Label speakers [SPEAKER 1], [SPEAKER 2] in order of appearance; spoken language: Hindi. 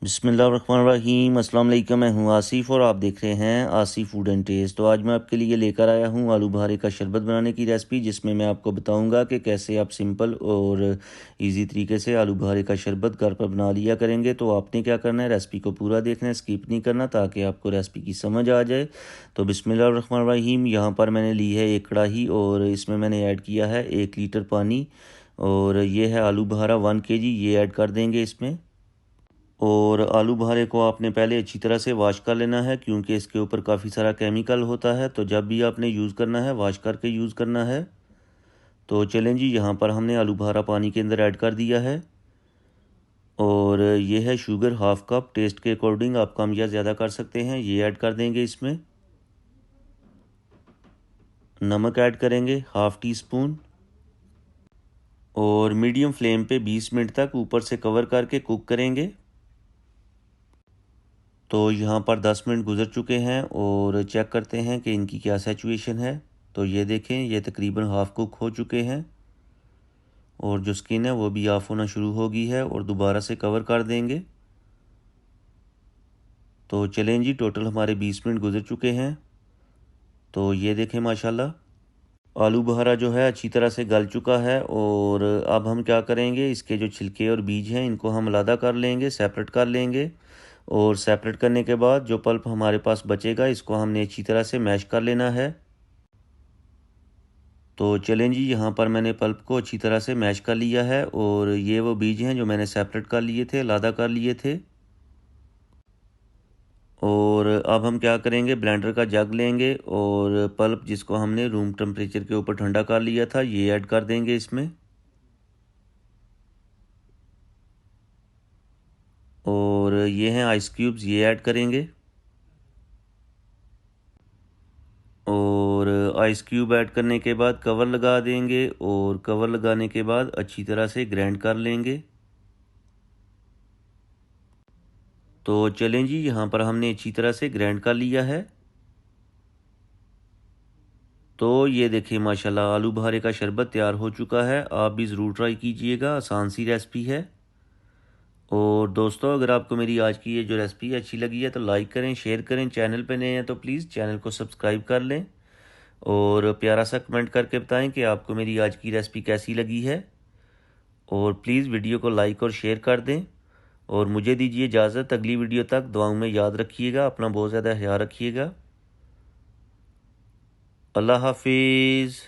[SPEAKER 1] बिस्मिल्लाहिर्रहमानिर्रहीम। अस्सलाम वालेकुम। मैं हूँ आसिफ़ और आप देख रहे हैं आसिफ़ फूड एंड टेस्ट। तो आज मैं आपके लिए लेकर आया हूँ आलू बुखारे का शरबत बनाने की रेसिपी, जिसमें मैं आपको बताऊँगा कि कैसे आप सिंपल और इजी तरीके से आलू बुखारे का शरबत घर पर बना लिया करेंगे। तो आपने क्या करना है, रेसिपी को पूरा देखना है, स्किप नहीं करना, ताकि आपको रेसिपी की समझ आ जाए। तो बिस्मिल्लाहिर्रहमानिर्रहीम। यहाँ पर मैंने ली है एक कढ़ाई और इसमें मैंने ऐड किया है 1 लीटर पानी, और ये है आलू बुखारा 1 kg, ये ऐड कर देंगे इसमें। और आलू बुखारे को आपने पहले अच्छी तरह से वॉश कर लेना है, क्योंकि इसके ऊपर काफ़ी सारा केमिकल होता है। तो जब भी आपने यूज़ करना है, वॉश करके यूज़ करना है। तो चलें जी, यहाँ पर हमने आलू बुखारा पानी के अंदर ऐड कर दिया है। और ये है शुगर 1/2 कप, टेस्ट के अकॉर्डिंग आप कम या ज़्यादा कर सकते हैं, ये ऐड कर देंगे इसमें। नमक ऐड करेंगे 1/2 टीस्पून, और मीडियम फ्लेम पे 20 मिनट तक ऊपर से कवर करके कुक करेंगे। तो यहाँ पर 10 मिनट गुजर चुके हैं और चेक करते हैं कि इनकी क्या सिचुएशन है। तो ये देखें, ये तकरीबन हाफ़ कुक हो चुके हैं और जो स्किन है वो भी ऑफ होना शुरू हो गई है, और दोबारा से कवर कर देंगे। तो चलें जी, टोटल हमारे 20 मिनट गुजर चुके हैं। तो ये देखें, माशाल्लाह आलू बुखारा जो है अच्छी तरह से गल चुका है। और अब हम क्या करेंगे, इसके जो छिलके और बीज हैं इनको हम अलग कर लेंगे, सेपरेट कर लेंगे। और सेपरेट करने के बाद जो पल्प हमारे पास बचेगा, इसको हमने अच्छी तरह से मैश कर लेना है। तो चलें जी, यहाँ पर मैंने पल्प को अच्छी तरह से मैश कर लिया है, और ये वो बीज हैं जो मैंने सेपरेट कर लिए थे, अलग कर लिए थे। और अब हम क्या करेंगे, ब्लेंडर का जग लेंगे और पल्प जिसको हमने रूम टेम्परेचर के ऊपर ठंडा कर लिया था, ये ऐड कर देंगे इसमें। और ये हैं आइस क्यूब्स, ये ऐड करेंगे। और आइस क्यूब ऐड करने के बाद कवर लगा देंगे, और कवर लगाने के बाद अच्छी तरह से ग्राइंड कर लेंगे। तो चलें जी, यहाँ पर हमने अच्छी तरह से ग्राइंड कर लिया है। तो ये देखिए, माशाल्लाह आलू बुखारे का शरबत तैयार हो चुका है। आप भी ज़रूर ट्राई कीजिएगा, आसान सी रेसिपी है। और दोस्तों, अगर आपको मेरी आज की ये जो रेसिपी अच्छी लगी है तो लाइक करें, शेयर करें। चैनल पे नए हैं तो प्लीज़ चैनल को सब्सक्राइब कर लें, और प्यारा सा कमेंट करके बताएं कि आपको मेरी आज की रेसिपी कैसी लगी है। और प्लीज़ वीडियो को लाइक और शेयर कर दें, और मुझे दीजिए इजाज़त। अगली वीडियो तक दुआओं में याद रखिएगा, अपना बहुत ज़्यादा ख्याल रखिएगा। अल्लाह हाफिज़।